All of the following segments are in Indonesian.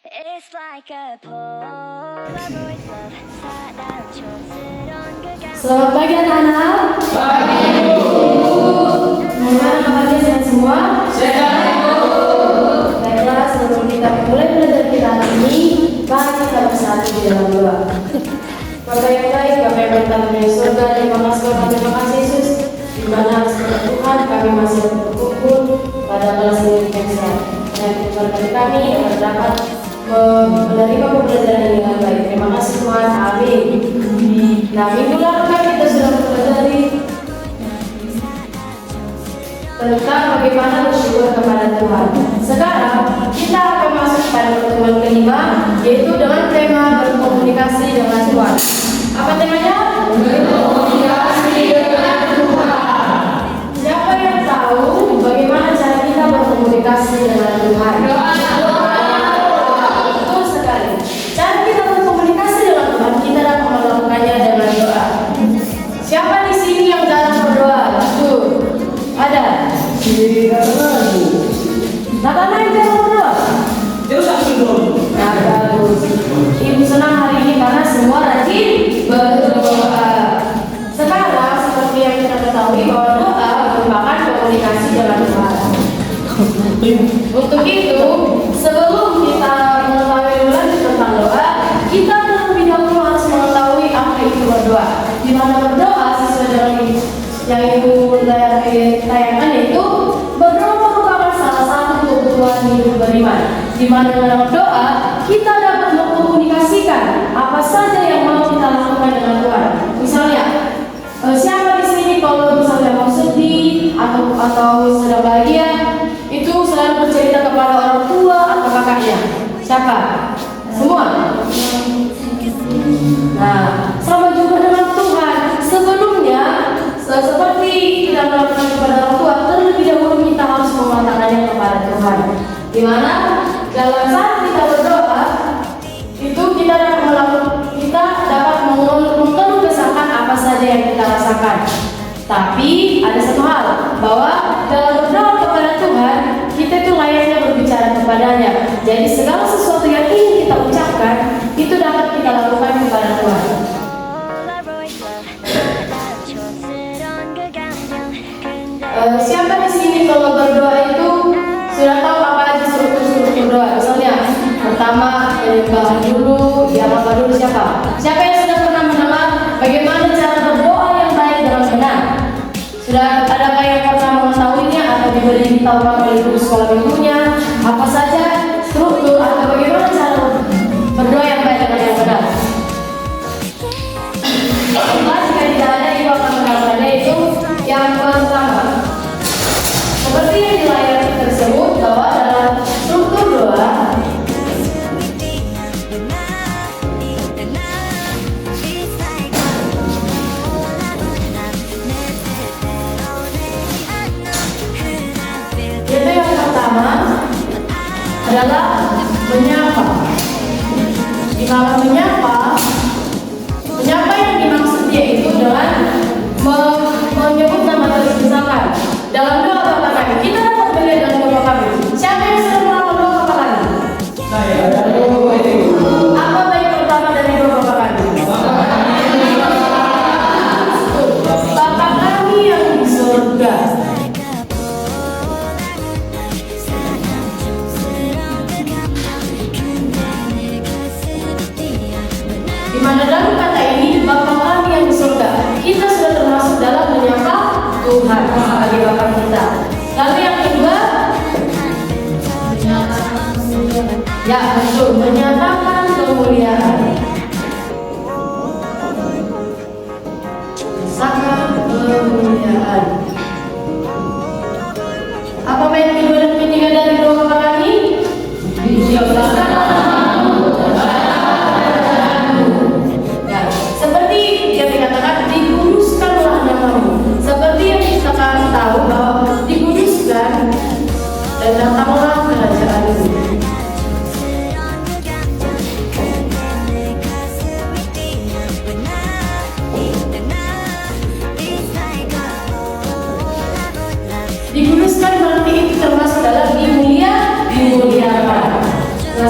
It's like a Polaroid love 사랑 촌스러운 그 Selamat pagi anak-anak. Pagi, Bu. Bagaimana kabarnya sehat semua? Sehat, Bu. Baiklah, sebelum kita mulai belajar kita hari ini, mari kita bersatu di dalam doa. Bapak yang baik, Bapak yang bertahan di surga, terima kasih Bapak, terima kasih Yesus. Di mana sebagai Tuhan kami masih berkumpul pada kelas ini yang sehat. Dan keluarga kami agar dapat menerima pembelajaran ini dengan baik. Terima kasih Tuhan. Amin. Nah, minggu lalu kan kita sudah mempelajari tentang bagaimana bersyukur kepada Tuhan. Sekarang kita akan masuk pada pertemuan kelima, yaitu dengan tema berkomunikasi dengan Tuhan. Apa temanya? Berkomunikasi dengan Tuhan. Siapa yang tahu bagaimana cara kita berkomunikasi dengan Tuhan? Betul sekali. Cara kita berkomunikasi dengan Tuhan, kita dapat melakukannya dengan doa. Siapa di sini yang jarang berdoa? Tuh, ada. Nakana yang jarang berdoa? Nah, bagus. Ibu senang hari ini karena semua rajin berdoa. Sekarang seperti yang kita ketahui bahwa doa merupakan komunikasi dengan Tuhan. Untuk itu, sebelum kita mengetahui lebih lanjut tentang doa, kita terlebih dahulu harus mengetahui apa itu berdoa. Di mana berdoa sesuai dengan yang ibu tayangkan, yaitu berdoa merupakan salah satu kebutuhan hidup beriman. Di mana dalam doa kita dapat mengkomunikasikan apa saja yang mau kita lakukan dengan Tuhan. Misalnya, siapa di sini kalau misalnya mau sedih atau sedang bahagia, itu selalu bercerita kepada orang tua atau kakaknya? Siapa? Semua. Nah, sama juga dengan Tuhan. Sebelumnya, seperti kita melakukan kepada orang tua, terlebih dahulu kita harus mengatakannya kepada Tuhan. Di mana dalam saat kita berdoa, itu kita dapat mengeluh kesahkan apa saja yang kita rasakan. Tapi ada satu hal, bahwa dalam berdoa kepada Tuhan, kita itu layaknya berbicara kepadanya. Jadi segala sesuatu yang ingin kita ucapkan, itu dapat kita lakukan kepada Tuhan. Polaroid love 사랑 촌스러운 그 감정 근데 Siapa di sini kalau berdoa itu sudah tahu apa aja struktur berdoa? Misalnya, pertama penyembahan dulu, yang apa dulu siapa? Siapa yang sudah pernah mendengar bagaimana cara berdoa yang baik dalam benar? Sudah adakah yang pernah mengetahuinya atau diberi tahu oleh guru sekolah minggunya? Apa saja struktur atau bagaimana cara berdoa yang baik dan yang benar? Jika tidak ada, ibu akan mengatakannya itu yang pertama. Seperti yang di layar tersebut, bahwa dalam struktur doa itu yang pertama adalah menyapa. Kalau menyapa yang dimaksud yaitu dengan menyebut nama Tuhan. Misalkan dalam doa Bapa kami, kita dapat melihat dalam doa kami. Siapa yang sudah melakukan doa Bapa kami? Saya. Apa baik pertama dari doa Bapa kami? Bapa kami yang di surga. Di mana dalam kata ini Bapa kami yang di surga, kita sudah termasuk dalam menyapa Tuhan sebagai Bapa kita. Lalu yang kedua, ya betul, menyatakan kemuliaan. Sangat kemuliaan. Apa yang kedua dan ketiga dari doa Bapa kami? Ya, seperti yang dikatakan, dikuduskanlah namamu. Seperti yang kita tahu bahwa dikuduskan dan datanglah kerajaanmu. Dikuduskan berarti itu termasuk dalam dimuliakan. Nah,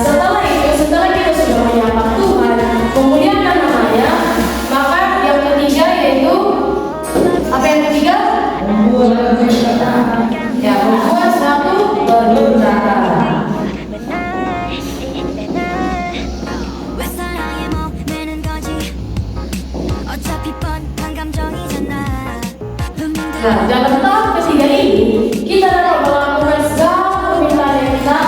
Nah, dalam tahap ketiga ini kita dapat melakukan segala permintaan yang kita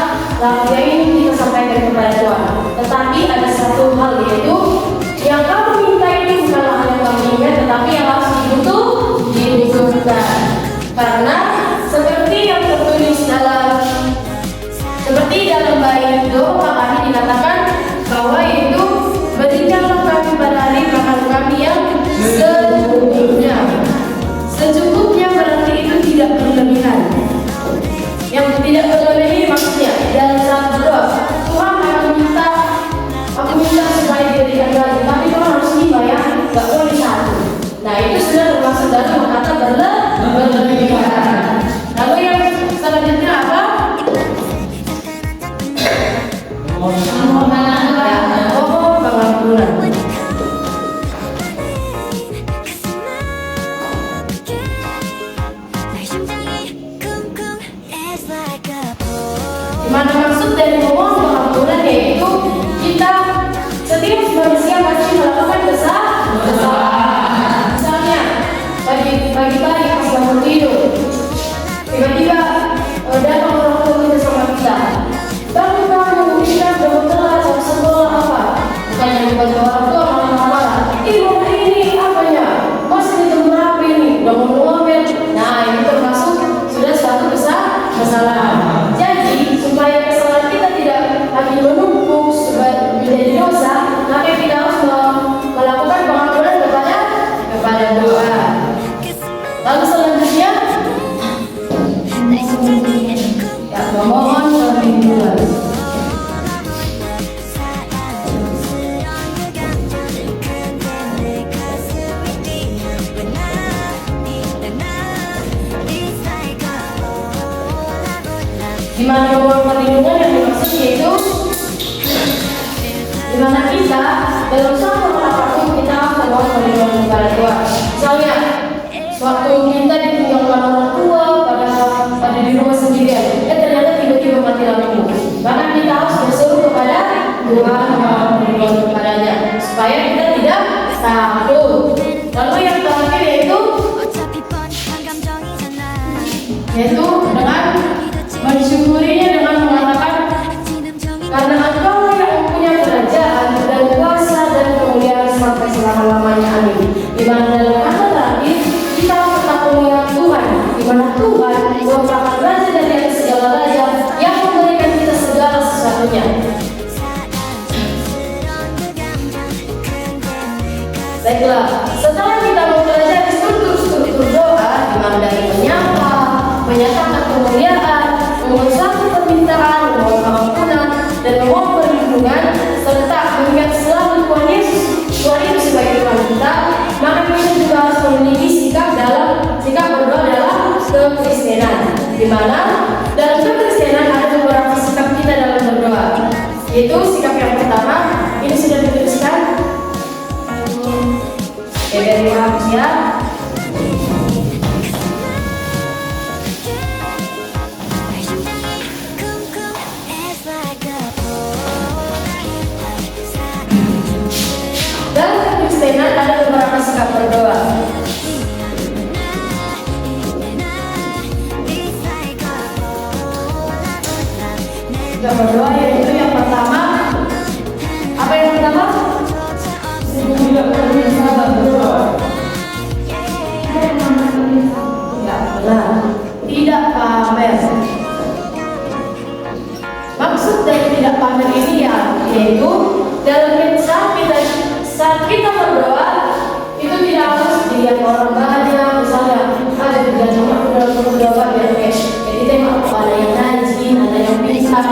ingin kita sampaikan kepada Tuhan. Tetapi ada satu hal, yaitu yang kamu minta itu bukanlah hal yang kamu ingat, tetapi yang harus dibutuhkan. Karena seperti yang tertulis dalam bait doa kami dikatakan bahwa itu berikanlah kami pada hari makan kami yang secukupnya. Secukupnya berarti itu tidak berlebihan. Yang tidak berlebihan ini maksudnya dalam saat berdoa, Tuhan aku minta supaya diberikan lagi, tapi Tuhan harus 5 ya, nggak boleh 1. Nah itu sudah termasuk dalam kata berlebihan. Lalu yang selanjutnya apa? Pengampunan. Dimana maksud dari mohon pengampunan yaitu kita setiap manusia pasti melakukan kesalahan. Misalnya pagi-pagi pas bangun tidur, tiba-tiba datang orang tua kita sama kita, baru kamu kita belum telat jam sekolah apa? Bukannya dibantu orang tua malah marah. Ibu ini apanya? Masih di tempat apa ini? Udah mau ngomel. Nah ini termasuk sudah suatu kesalahan. Jadi supaya kesalahan kita tidak lagi menumpuk menjadi dosa, maka kita harus melakukan pengampunan kepada doa. Lalu selanjutnya ya, memohon perlindungan. Dimana memohon perlindungan yang dimaksud yaitu dimana kita dalam suatu apapun kita harus memohon perlindungan kepada Tuhan. Misalnya waktu kita ditinggalkan orang tua pada di rumah sendirian, ternyata tiba-tiba mati lampu, maka kita harus berseru kepada Tuhan memohon perlindungan kepadanya supaya kita tidak takut. Lalu yang terakhir yaitu dengan mensyukurinya dengan mengatakan, karena Engkau yang mempunyai kerajaan dan kuasa dan kemuliaan sampai selama-lamanya, amin. Dimana dalam kata terakhir kita harus tetap mengingat Tuhan, dimana Tuhan merupakan Raja dari atas segala raja yang memberikan kita segala sesuatunya. Baiklah, setelah kita mempelajari struktur doa, dimana dari menyapa, menyatakan kemuliaan, memohon suatu permintaan, memohon pengampunan, dan memohon perlindungan, serta mengingat selalu Tuhan Yesus sebagai Tuhan kita, maka kita juga harus memiliki sikap berdoa dalam kekristenan. Di mana dalam kekristenan ada beberapa sikap kita dalam berdoa. Yaitu sikap yang pertama, ini sudah dituliskan. Dari manusia. Dalam kekristenan ada beberapa sikap berdoa. Sikap berdoa yaitu yang pertama. Apa yang pertama? Tidak pamer. Maksud dari tidak pamer ini yaitu dalam saat kita berdoa itu tidak harus dilihat orang banyak. Misalnya ada 3 orang dalam berdoa biar jadi tengok ada yang rajin, ada yang pintar,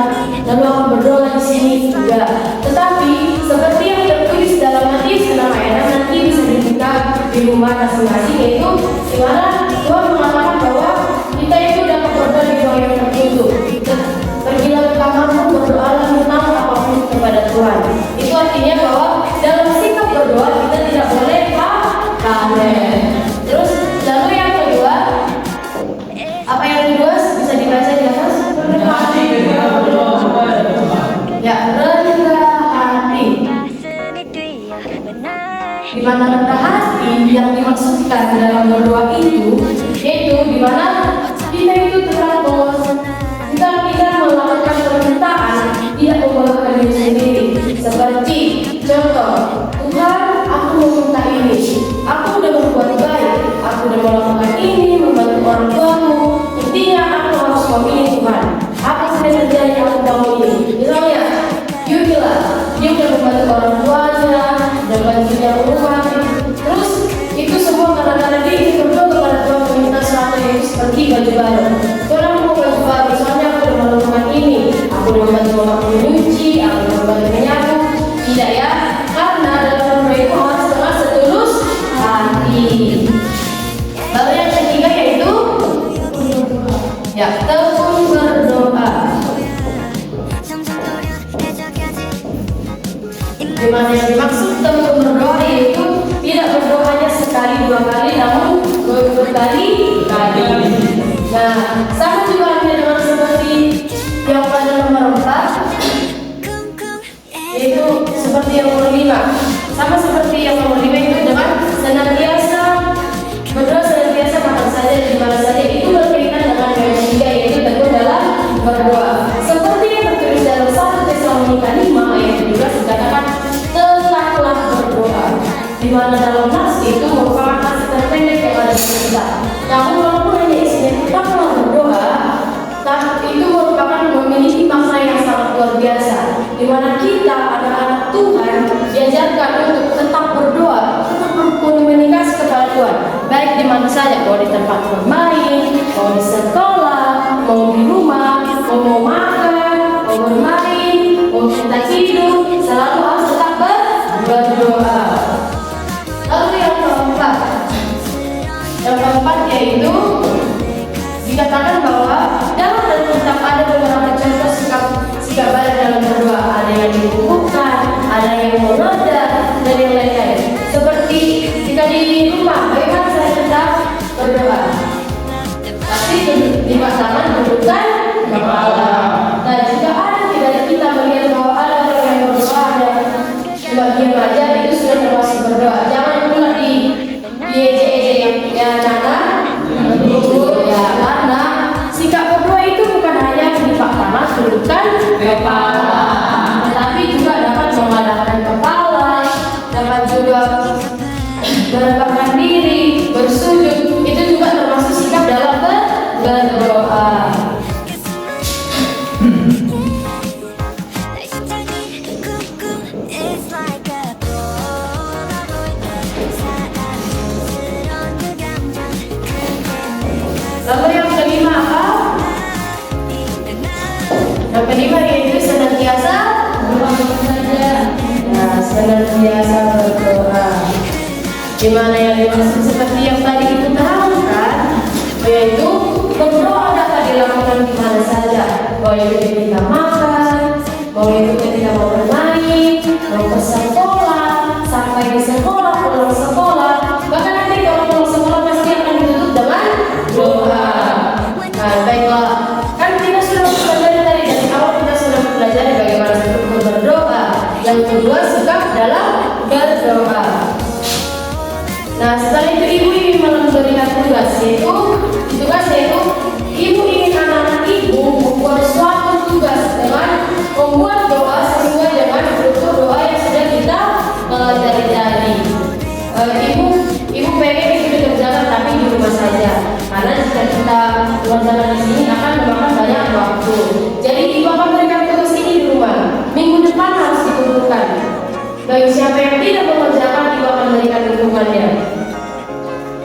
lalu aku berdoa di sini juga. Tetapi seperti yang tertulis dalam Matius 6 ayat 6 nanti bisa dibuka di rumah masing-masing, yaitu di mana Tuhan mengatakan bahwa kita itu dapat berdoa di ruang yang tertutup. Pergilah ke kamarmu, berdoalah tentang apapun kepada Tuhan. Itu artinya bahwa dalam sikap berdoa kita tidak boleh pamer. Terus lalu yang kedua, apa yang kedua bisa dibaca di atas? Ya, rendah hati. Di mana rendah hati yang dimaksudkan dalam berdoa itu yaitu yaitu di mana kita itu terang bahwa kita melakukan permintaan tidak membawakan diri sendiri. Seperti contoh, Tuhan, aku meminta ini, aku udah berbuat baik, aku udah melakukan ini, membantu orang tuamu. Intinya aku harus memilih Tuhan. Apa saja terjadi aku mau ini. Misalnya, you bilang dia udah membantu orang tuanya, udah bantunya rumah, terus itu semua karena dia ingin berdoa kepada Tuhan meminta sesuatu yang seperti baju baru. Tuhan, aku mau baju baru, soalnya aku udah melakukan ini, aku udah membantu mamaku menyuci, aku udah membantu menyapu. Tidak ya, karena dalam berdoa itu harus dengan setulus hati. Lalu yang ketiga yaitu ya, tekun berdoa. Dimana yang dimaksud tekun berdoa yaitu tidak berdoa hanya sekali dua kali, namun berkali-kali. Nah, sama juga halnya dengan seperti yang pada nomor 4, yaitu seperti yang nomor 5. Sama seperti yang nomor 5 itu dengan senantiasa berdoa, senantiasa kapan saja, di mana saja, itu berkaitan dengan yang ketiga yaitu tekun dalam berdoa. Seperti yang tertulis dalam 1 Tesalonika 5 ayat 17 dikatakan tetaplah berdoa, di mana dalam nas itu merupakan nas terpendek yang ada di kita. Namun walaupun hanya isinya tetaplah berdoa, tapi itu merupakan memiliki makna yang sangat luar biasa, di mana kita anak-anak Tuhan diajarkan untuk tetap berdoa, tetap berkomunikasi kepada Tuhan, baik di mana saja, mau di tempat bermain, mau di sekolah, mau di rumah, mau makan, mau bermain, mau kita tidur, selalu harus tetap berdoa. Lalu yang keempat yaitu dikatakan bahwa dalam Alkitab ada beberapa contoh sikap baik dalam berdoa. Ada yang dibungkukkan, ada yang menada, dan yang lain-lain. Seperti jika di rumah, bagaimana saya tetap berdoa? Pasti lima tangan dudukkan kepala. Nah, jika ada dari kita melihat bahwa ada orang yang berdoa, ada cuma diam aja, itu sudah termasuk berdoa. Jangan pula di ejek-ejek ya nana, ya, karena sikap berdoa itu bukan hanya melipat tangan, dudukkan kepala, tetapi juga dapat memadamkan kepala, dapat juga merendahkan diri, bersujud. Itu juga termasuk sikap dalam berdoa. Lalu yang kelima apa? Yang kelima yaitu senantiasa senantiasa berdoa. Di mana yang dimaksud seperti yang tadi itu terangkan, yaitu berdoa dapat dilakukan di mana saja, mau itu ketika makan, mau itu ketika mau bermain, mau ke sekolah, sampai di sekolah, pulang sekolah, bahkan nanti kalau pulang sekolah pasti akan ditutup dengan doa. Nah, baiklah, kan kita sudah mempelajari tadi dari awal, kita sudah mempelajari bagaimana struktur berdoa. Yang kedua, sikap dalam berdoa. Nah, setelah itu ibu ingin memberikan tugas yaitu ibu ingin anak-anak ibu membuat suatu tugas dengan membuat doa sesuai dengan struktur doa yang sudah kita pelajari tadi. Ibu pengen itu dikerjakan tapi di rumah saja, karena jika kita mengerjakan di sini akan memakan banyak waktu. Jadi ibu akan berikan tugas ini di rumah. Minggu depan harus dikumpulkan. Bagi siapa yang tidak mengerjakan, ibu akan berikan dukungannya.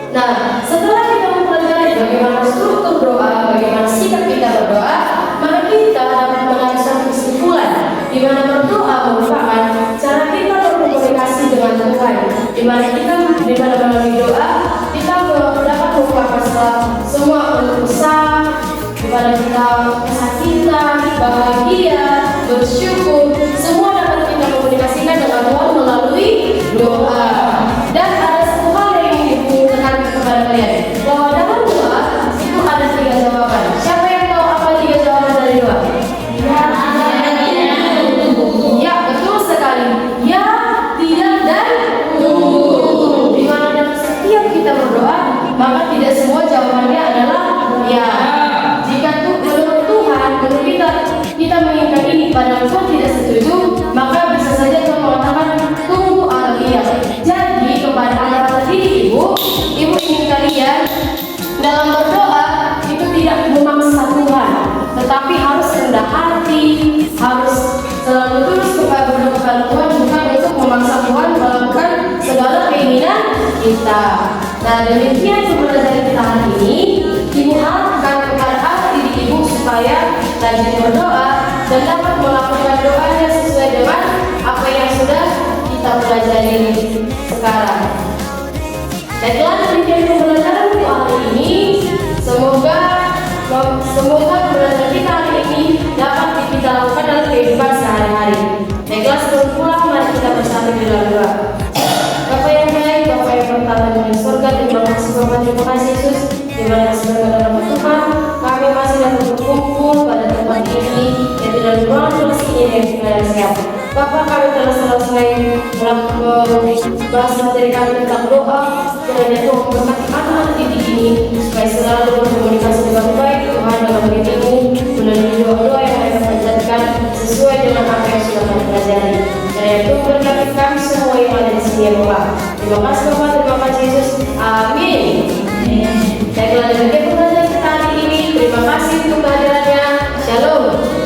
Nah, setelah kita mempelajari bagaimana struktur doa, bagaimana sikap kita berdoa, maka kita dapat mengambil satu kesimpulan di mana berdoa merupakan cara kita berkomunikasi dengan Tuhan. Di mana melalui doa kita dapat melupakan semua kesal, di mana kita kesakitan, bahagia, bersyukur, semua dapat kita komunikasikan dengan Tuhan melalui doa. Dan ada satu hal yang ingin ibu tekankan kepada kalian, bahwa dalam doa itu ada 3 jawaban. Siapa yang tahu apa 3 jawaban dari doa? Ya, betul sekali. Ya, tidak, dan tunggu. Di mana dalam setiap kita berdoa, maka tidak semua jawabannya adalah kita. Nah, demikian pembelajaran kita hari ini. Ibu harapkan kepada anak didik ibu supaya rajin berdoa dan dapat melakukan doanya sesuai dengan apa yang sudah kita pelajari sekarang. Baiklah, demikian pembelajaran untuk hari ini. Semoga pembelajaran kita hari ini dapat kita lakukan dalam kehidupan sehari-hari. Baiklah, sebelum pulang mari kita bersatu di dalam doa. Bapa yang baik, Bapa yang bertata di surga, terima kasih Bapa, terima kasih Yesus. Terima kasih kepada nama Tuhan, kami masih dapat berkumpul pada tempat ini yang tidak di ruang tulis ini yang tidak siap. Bapa, kami telah selesai membahas materi kami tentang doa. Kiranya Tuhan memberkati anak-anak didik ini supaya selalu berkomunikasi dengan baik Tuhan dalam dirimu melalui doa-doa yang mereka panjatkan sesuai dengan apa yang sudah kami pelajari. Kiranya Tuhan berkati kami semua yang ada di sini ya Bapa. Terima kasih Bapa, terima kasih Yesus. Amin. Baiklah, demikian pembelajaran kita hari ini. Terima kasih untuk kehadirannya. Shalom.